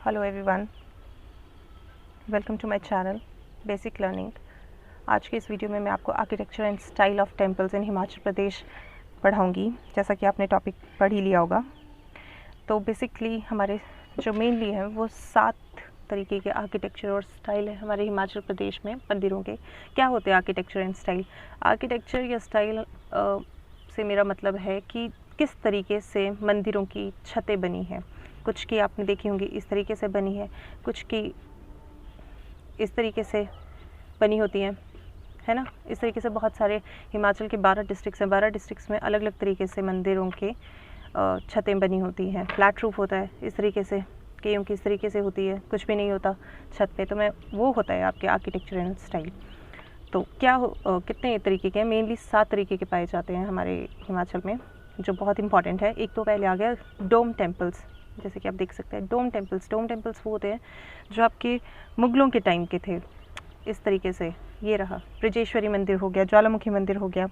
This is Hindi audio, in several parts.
Hello everyone, welcome to my channel basic learning. आज के इस वीडियो में मैं आपको architecture and style of temples in Himachal Pradesh पढ़ाऊंगी। जैसा कि आपने टॉपिक पढ़ ही लिया होगा, तो बेसिकली हमारे जो मेनली है वो 7 तरीके के आर्किटेक्चर और स्टाइल है हमारे हिमाचल प्रदेश में मंदिरों के। क्या होते हैं आर्किटेक्चर एंड स्टाइल? आर्किटेक्चर या स्टाइल से मेरा मतलब है कि किस तरीके से मंदिरों की छतें बनी हैं। कुछ की आपने देखी होंगी इस तरीके से बनी है, कुछ की इस तरीके से बनी होती हैं, है ना। इस तरीके से बहुत सारे हिमाचल के 12 डिस्ट्रिक्ट्स हैं। 12 डिस्ट्रिक्ट्स में अलग अलग तरीके से मंदिरों के छतें बनी होती हैं। फ्लैट रूफ होता है इस तरीके से, कईयों की इस तरीके से होती है, कुछ भी नहीं होता छत पे, तो मैं वो होता है आपके आर्किटेक्चर एंड स्टाइल। तो क्या कितने तरीके के हैं? मेनली 7 तरीके के पाए जाते हैं हमारे हिमाचल में, जो बहुत इंपॉर्टेंट है। एक तो पहले आ गया डोम टेम्पल्स, जैसे कि आप देख सकते हैं डोम टेम्पल्स। डोम टेम्पल्स वो होते हैं जो आपके मुगलों के टाइम के थे। इस तरीके से ये रहा ब्रजेश्वरी मंदिर हो गया, ज्वालामुखी मंदिर हो गया,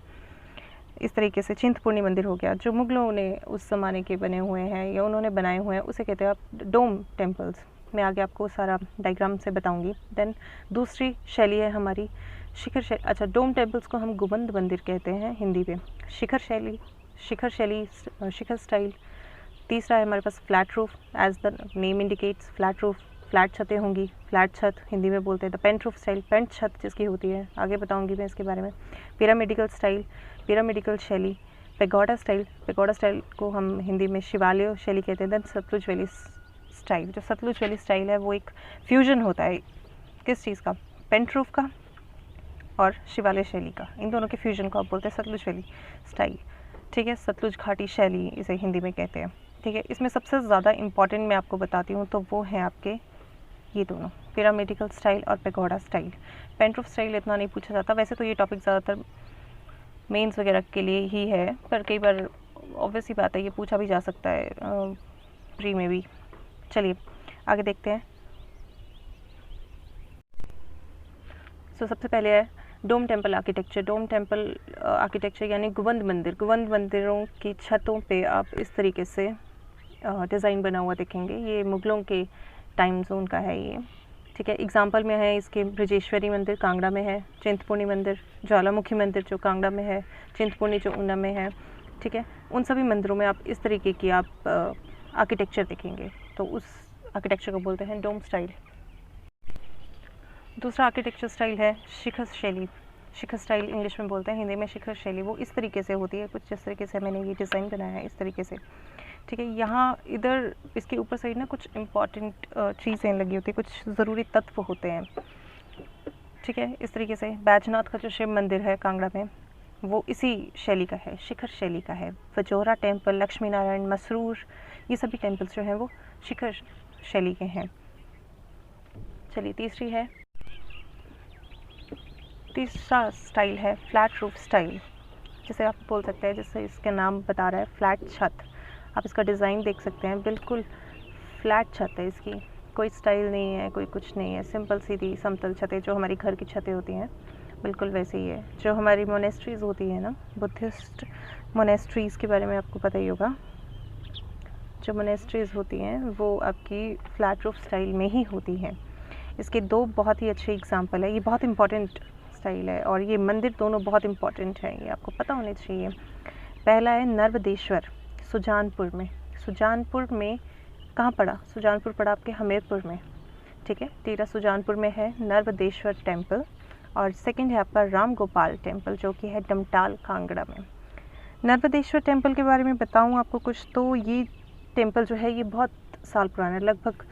इस तरीके से चिंतपूर्णी मंदिर हो गया, जो मुगलों ने उस ज़माने के बने हुए हैं या उन्होंने बनाए हुए हैं, उसे कहते हैं आप डोम टेम्पल्स। मैं आगे आपको सारा डायग्राम से बताऊंगी। देन दूसरी शैली है हमारी शिखर शैली। अच्छा, डोम टेम्पल्स को हम गुंबद मंदिर कहते हैं हिंदी में। शिखर शैली, शिखर स्टाइल। तीसरा है हमारे पास flat roof, as the name indicates, flat roof, flat छतें होंगी, फ्लैट छत हिंदी में बोलते हैं। The pent roof style, pent छत जिसकी होती है, आगे बताऊंगी मैं इसके बारे में। पिरामिडिकल स्टाइल, पिरामिडिकल शैली। पेगोडा स्टाइल, पेगोडा स्टाइल को हम हिंदी में शिवालय शैली कहते हैं। Then Sutlej valley style. जो सतलुज वैली स्टाइल है वो एक फ्यूजन होता है किस चीज़ का? पेंट रूफ का और शिवालय शैली का, इन दोनों के फ्यूजन को आप बोलते हैं सतलुज वैली स्टाइल। ठीक है, सतलुज घाटी शैली इसे हिंदी में कहते हैं। ठीक है, इसमें सबसे ज़्यादा इम्पॉर्टेंट मैं आपको बताती हूँ तो वो हैं आपके ये दोनों, पिरामिडिकल स्टाइल और pagoda style. Pent roof style इतना नहीं पूछा जाता, वैसे तो ये टॉपिक ज़्यादातर मेंस वगैरह के लिए ही है, पर कई बार ऑब्वियस ही बात है ये पूछा भी जा सकता है प्री में भी। चलिए आगे देखते हैं। सो सबसे पहले है डोम टेम्पल आर्किटेक्चर। डोम टेम्पल आर्किटेक्चर यानी गुंबद मंदिर। गुंबद मंदिरों की छतों पे आप इस तरीके से डिज़ाइन बना हुआ देखेंगे। ये मुगलों के टाइम जोन का है ये। ठीक है, एग्जांपल में है इसके ब्रजेश्वरी मंदिर कांगड़ा में है, चिंतपूर्णी मंदिर, ज्वालामुखी मंदिर जो कांगड़ा में है, चिंतपूर्णी जो ऊना में है। ठीक है, उन सभी मंदिरों में आप इस तरीके की आप आर्किटेक्चर देखेंगे, तो उस आर्किटेक्चर को बोलते हैं डोम स्टाइल। दूसरा आर्किटेक्चर स्टाइल है शिखर शैली। शिखर स्टाइल इंग्लिश में बोलते हैं, हिंदी में शिखर शैली। वो इस तरीके से होती है, कुछ जिस तरीके से मैंने ये डिज़ाइन बनाया है इस तरीके से। ठीक है, यहाँ इधर इसके ऊपर साइड ना कुछ इम्पॉर्टेंट चीज़ें लगी होती है, कुछ ज़रूरी तत्व होते हैं। ठीक है, इस तरीके से बैजनाथ का जो शिव मंदिर है कांगड़ा में वो इसी शैली का है, शिखर शैली का है। वजोरा टेम्पल, लक्ष्मी नारायण, मसरूर, ये सभी टेम्पल्स जो हैं वो शिखर शैली के हैं। चलिए तीसरा स्टाइल है फ्लैट रूफ स्टाइल, जिसे आप बोल सकते हैं, जैसे इसका नाम बता रहा है फ्लैट छत। आप इसका डिज़ाइन देख सकते हैं, बिल्कुल फ्लैट छत है इसकी, कोई स्टाइल नहीं है, कोई कुछ नहीं है, सिंपल सीधी समतल छतें जो हमारी घर की छतें होती हैं बिल्कुल वैसे ही है। जो हमारी मोनेस्ट्रीज़ होती हैं ना, बुद्धिस्ट मोनेस्ट्रीज़ के बारे में आपको पता ही होगा। जो मोनेस्ट्रीज़ होती हैं वो आपकी फ्लैट रूफ स्टाइल में ही होती हैं। इसके 2 बहुत ही अच्छे एग्जाम्पल है। ये बहुत इंपॉर्टेंट स्टाइल है और ये मंदिर दोनों बहुत इंपॉर्टेंट हैं, ये आपको पता होने चाहिए। पहला है नर्वदेश्वर, सुजानपुर में। सुजानपुर में कहाँ पड़ा? सुजानपुर पड़ा आपके हमीरपुर में। ठीक है, टीरा सुजानपुर में है नर्वदेश्वर टेम्पल। और सेकंड है आपका राम गोपाल टेम्पल, जो कि है डमटाल कांगड़ा में। नर्वदेश्वर टेम्पल के बारे में बताऊँ आपको कुछ, तो ये टेम्पल जो है ये बहुत साल पुराना है, लगभग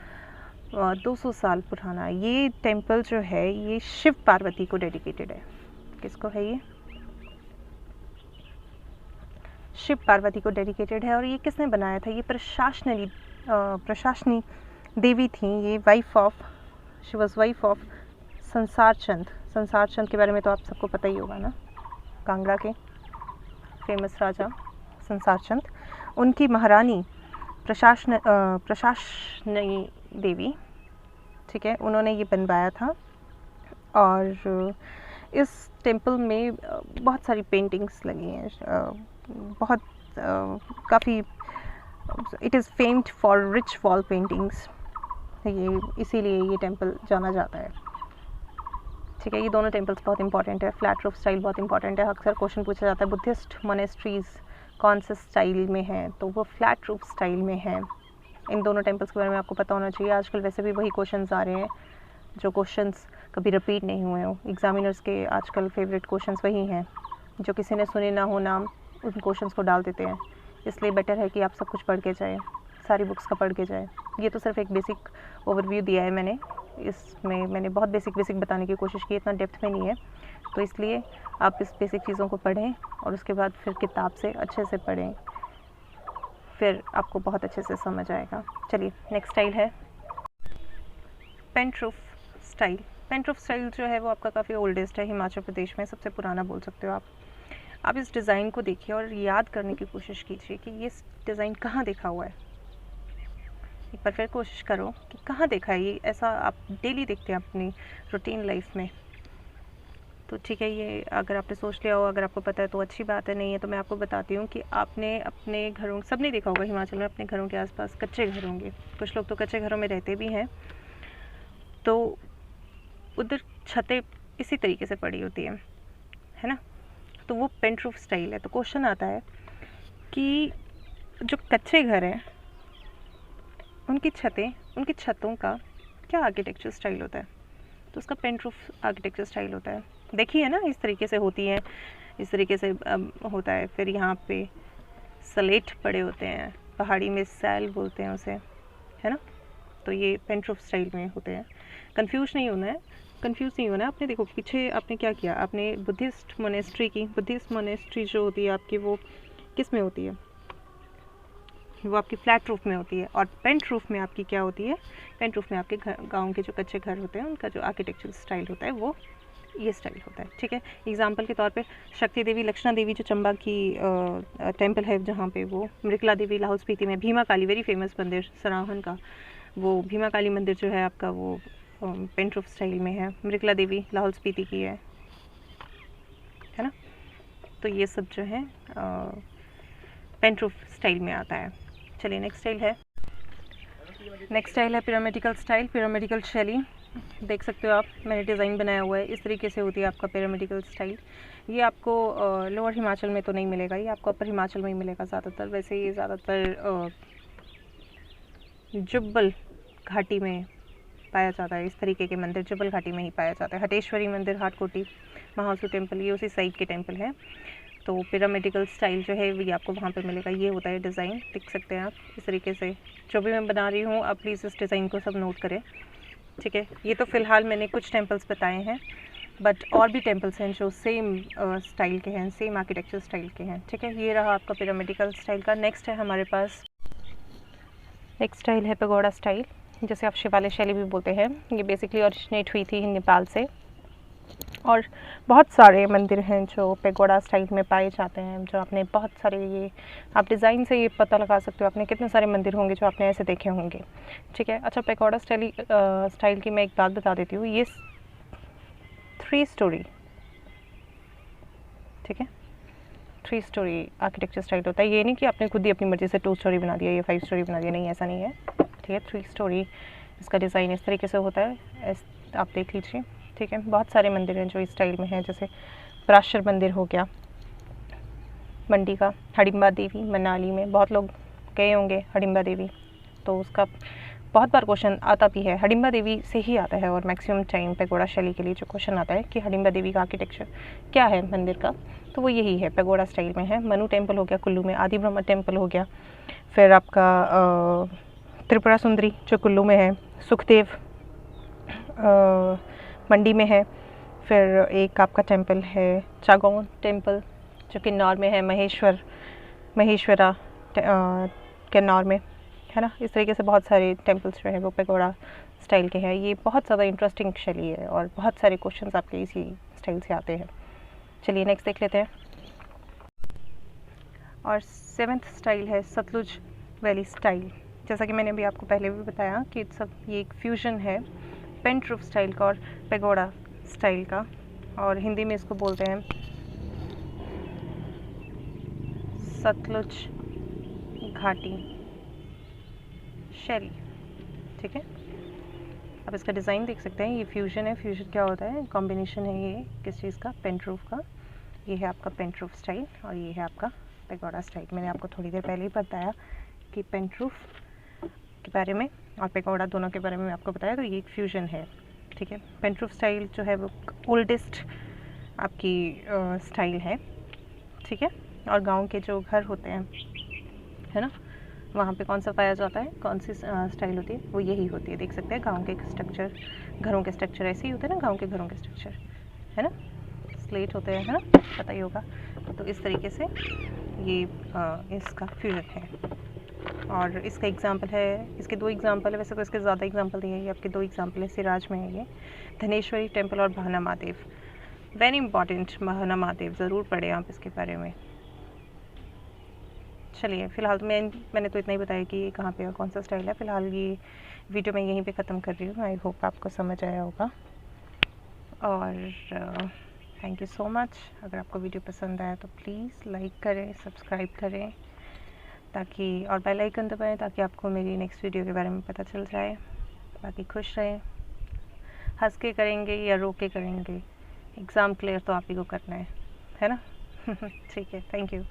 200 साल पुराना। ये टेम्पल जो है ये शिव पार्वती को डेडिकेटेड है। किसको है ये? शिव पार्वती को डेडिकेटेड है। और ये किसने बनाया था? ये प्रशासनी देवी थी, ये शी वॉज वाइफ ऑफ संसार चंद। संसार चंद के बारे में तो आप सबको पता ही होगा ना, कांगड़ा के फेमस राजा संसार चंद। उनकी महारानी प्रशासनी देवी, ठीक है, उन्होंने ये बनवाया था। और इस टेम्पल में बहुत सारी पेंटिंग्स लगी हैं, बहुत काफ़ी, it is famed for rich wall paintings. ये इसीलिए ये टेम्पल जाना जाता है। ठीक है, ये दोनों टेम्पल्स बहुत इंपॉर्टेंट है। फ्लैट रूफ स्टाइल बहुत इंपॉर्टेंट है। अक्सर क्वेश्चन पूछा जाता है बुद्धिस्ट मोनेस्ट्रीज़ कौन से स्टाइल में हैं, तो वो फ्लैट रूफ स्टाइल में है। इन दोनों टेम्पल्स के बारे में आपको पता होना चाहिए। आजकल वैसे भी वही क्वेश्चंस आ रहे हैं जो क्वेश्चंस कभी रिपीट नहीं हुए हो। एग्जामिनर्स के आजकल फेवरेट क्वेश्चंस वही हैं जो किसी ने सुने ना हो नाम, उन क्वेश्चंस को डाल देते हैं। इसलिए बेटर है कि आप सब कुछ पढ़ के जाएँ, सारी बुक्स का पढ़ के जाएँ। ये तो सिर्फ एक बेसिक ओवरव्यू दिया है मैंने, इसमें मैंने बहुत बेसिक बताने की कोशिश की, इतना डेप्थ में नहीं है। तो इसलिए आप इस बेसिक चीज़ों को पढ़ें और उसके बाद फिर किताब से अच्छे से पढ़ें, फिर आपको बहुत अच्छे से समझ आएगा। चलिए नेक्स्ट स्टाइल है pent roof style. Pent roof style जो है वो आपका काफ़ी ओल्डेस्ट है, हिमाचल प्रदेश में सबसे पुराना बोल सकते हो आप इस डिज़ाइन को देखिए और याद करने की कोशिश कीजिए कि ये डिज़ाइन कहाँ देखा हुआ है। एक बार फिर कोशिश करो कि कहाँ देखा है ये, ऐसा आप डेली देखते हैं अपनी रूटीन लाइफ में। तो ठीक है, ये अगर आपने सोच लिया हो, अगर आपको पता है तो अच्छी बात है, नहीं है तो मैं आपको बताती हूँ कि आपने अपने घरों, सबने देखा होगा हिमाचल में अपने घरों के आसपास कच्चे घर होंगे। कुछ लोग तो कच्चे घरों में रहते भी हैं, तो उधर छतें इसी तरीके से पड़ी होती है ना, तो वो पेंट रूफ स्टाइल है। तो क्वेश्चन आता है कि जो कच्चे घर हैं उनकी छतों का क्या आर्किटेक्चर स्टाइल होता है, तो उसका पेंट रूफ आर्किटेक्चर स्टाइल होता है। देखिए ना, इस तरीके से होती हैं, इस तरीके से होता है। फिर यहाँ पे सलेट पड़े होते हैं, पहाड़ी में सैल बोलते हैं उसे, है ना। तो ये पेंट रूफ स्टाइल में होते हैं। कंफ्यूज नहीं होना है। आपने देखो पीछे आपने क्या किया, आपने बुद्धिस्ट मोनेस्ट्री जो होती है आपकी, वो किस में होती है, वो आपकी फ्लैट रूफ में होती है। और पेंट रूफ में आपकी क्या होती है, पेंट रूफ में आपके गांव के जो कच्चे घर होते हैं उनका जो आर्किटेक्चर स्टाइल होता है वो ये स्टाइल होता है। ठीक है, एग्जांपल के तौर पे शक्ति देवी, लक्षणा देवी जो चंबा की टेंपल है जहाँ पे, वो मृगला देवी लाहौल स्पीति में, भीमा काली वेरी फेमस मंदिर सराहन का, वो भीमा काली मंदिर जो है आपका वो पेंट रूफ स्टाइल में है। मृगला देवी लाहौल स्पीति की है ना। तो ये सब जो है पेंट रूफ स्टाइल में आता है। चलिए नेक्स्ट स्टाइल है पिरामिडिकल स्टाइल, पिरामिडिकल शैली। देख सकते हो आप, मैंने डिज़ाइन बनाया हुआ है, इस तरीके से होती है आपका पिरामिडिकल स्टाइल। ये आपको लोअर हिमाचल में तो नहीं मिलेगा, ये आपको अपर हिमाचल में ही मिलेगा ज़्यादातर। वैसे ये ज़्यादातर जुब्बल घाटी में पाया जाता है। इस तरीके के मंदिर जुब्बल घाटी में ही पाया जाता है। हटेश्वरी मंदिर, हाटकोटी, महासू टेम्पल, ये उसी साइड के टेम्पल हैं। तो पिरामिडिकल स्टाइल जो है ये आपको वहाँ पे मिलेगा। ये होता है डिज़ाइन, देख सकते हैं आप इस तरीके से। जो भी मैं बना रही हूँ आप प्लीज़ इस डिज़ाइन को सब नोट करें, ठीक है। ये तो फ़िलहाल मैंने कुछ टेम्पल्स बताए हैं, बट और भी टेम्पल्स हैं जो सेम स्टाइल के हैं, सेम आर्किटेक्चर स्टाइल के हैं, ठीक है। ये रहा आपका पिरामिडिकल स्टाइल का। नेक्स्ट है हमारे पास, नेक्स्ट स्टाइल है पैगोडा स्टाइल, जिसे आप शिवालय शैली भी बोलते हैं। ये बेसिकली ओरिजिनेट हुई थी नेपाल से, और बहुत सारे मंदिर हैं जो पैगोडा स्टाइल में पाए जाते हैं। जो आपने बहुत सारे, ये आप डिज़ाइन से ये पता लगा सकते हो आपने कितने सारे मंदिर होंगे जो आपने ऐसे देखे होंगे, ठीक है। अच्छा, पैगोडा स्टाइल की मैं एक बात बता देती हूँ। ये 3 स्टोरी, ठीक है, 3 स्टोरी आर्किटेक्चर स्टाइल होता है। ये नहीं कि आपने खुद ही अपनी मर्ज़ी से 2 स्टोरी बना दिया या 5 स्टोरी बना दिया, नहीं, ऐसा नहीं है, ठीक है। 3 स्टोरी इसका डिज़ाइन इस तरीके से होता है, आप देख लीजिए, ठीक है। बहुत सारे मंदिर हैं जो इस स्टाइल में हैं, जैसे पराशर मंदिर हो गया मंडी का, हडिम्बा देवी मनाली में, बहुत लोग गए होंगे हडिम्बा देवी, तो उसका बहुत बार क्वेश्चन आता भी है। हडिम्बा देवी से ही आता है, और मैक्सिमम टाइम पैगोडा शैली के लिए जो क्वेश्चन आता है कि हडिम्बा देवी का आर्किटेक्चर क्या है मंदिर का, तो वो यही है, पैगोडा स्टाइल में है। मनु टेम्पल हो गया कुल्लू में, आदि ब्रह्मा टेम्पल हो गया, फिर आपका त्रिपुरा सुंदरी जो कुल्लू में है, सुखदेव मंडी में है, फिर एक आपका टेम्पल है चागोन टेम्पल जो किन्नौर में है, महेश्वरा किन्नौर में, है ना। इस तरीके से बहुत सारे टेम्पल्स जो है वो पैगोडा स्टाइल के हैं। ये बहुत ज़्यादा इंटरेस्टिंग शैली है और बहुत सारे क्वेश्चंस आपके इसी स्टाइल से आते हैं। चलिए नेक्स्ट देख लेते हैं। और 7th स्टाइल है सतलुज वैली स्टाइल। जैसा कि मैंने अभी आपको पहले भी बताया कि ये एक फ्यूजन है पेंट रूफ स्टाइल का और पैगोडा स्टाइल का, और हिंदी में इसको बोलते हैं सतलुज घाटी शैली, ठीक है। आप इसका डिज़ाइन देख सकते हैं, ये फ्यूजन है। फ्यूजन क्या होता है? कॉम्बिनेशन है ये किस चीज़ का? पेंटरूफ का। ये है आपका पेंटरूफ स्टाइल और ये है आपका पैगोडा स्टाइल। मैंने आपको थोड़ी देर पहले ही बताया कि पेंटरूफ के बारे में और पैगोडा दोनों के बारे में आपको बताया, तो ये एक फ्यूजन है, ठीक है। पेंटरूफ स्टाइल जो है वो ओल्डेस्ट आपकी स्टाइल है, ठीक है। और गांव के जो घर होते हैं, है ना, वहाँ पे कौन सा पाया जाता है, कौन सी स्टाइल होती है? वो यही होती है। देख सकते हैं गांव के स्ट्रक्चर, घरों के स्ट्रक्चर ऐसे ही होते हैं ना, गांव के घरों के स्ट्रक्चर, है ना, स्लेट होते हैं, है ना, पता ही होगा। तो इस तरीके से ये इसका फ्यूजन है। और इसका एग्जांपल है, इसके 2 एग्जांपल है, वैसे तो इसके ज़्यादा एग्जांपल नहीं है, ये आपके 2 एग्जांपल है। सिराज में है ये धनेश्वरी टेम्पल और भाना महादेव, वेरी इंपॉर्टेंट। भाना महादेव ज़रूर पढ़े आप इसके बारे में। चलिए फ़िलहाल तो मैंने तो इतना ही बताया कि ये कहाँ पे और कौन सा स्टाइल है। फ़िलहाल ये वीडियो मैं यहीं पे ख़त्म कर रही हूँ। आई होप आपको समझ आया होगा और थैंक यू सो मच। अगर आपको वीडियो पसंद आया तो प्लीज़ लाइक करें, सब्सक्राइब करें, ताकि और बेल आइकन दबाएं ताकि आपको मेरी नेक्स्ट वीडियो के बारे में पता चल जाए। बाकी खुश रहें, हंस के करेंगे या रो के करेंगे, एग्ज़ाम क्लियर तो आप ही को करना है ना। ठीक है, थैंक यू।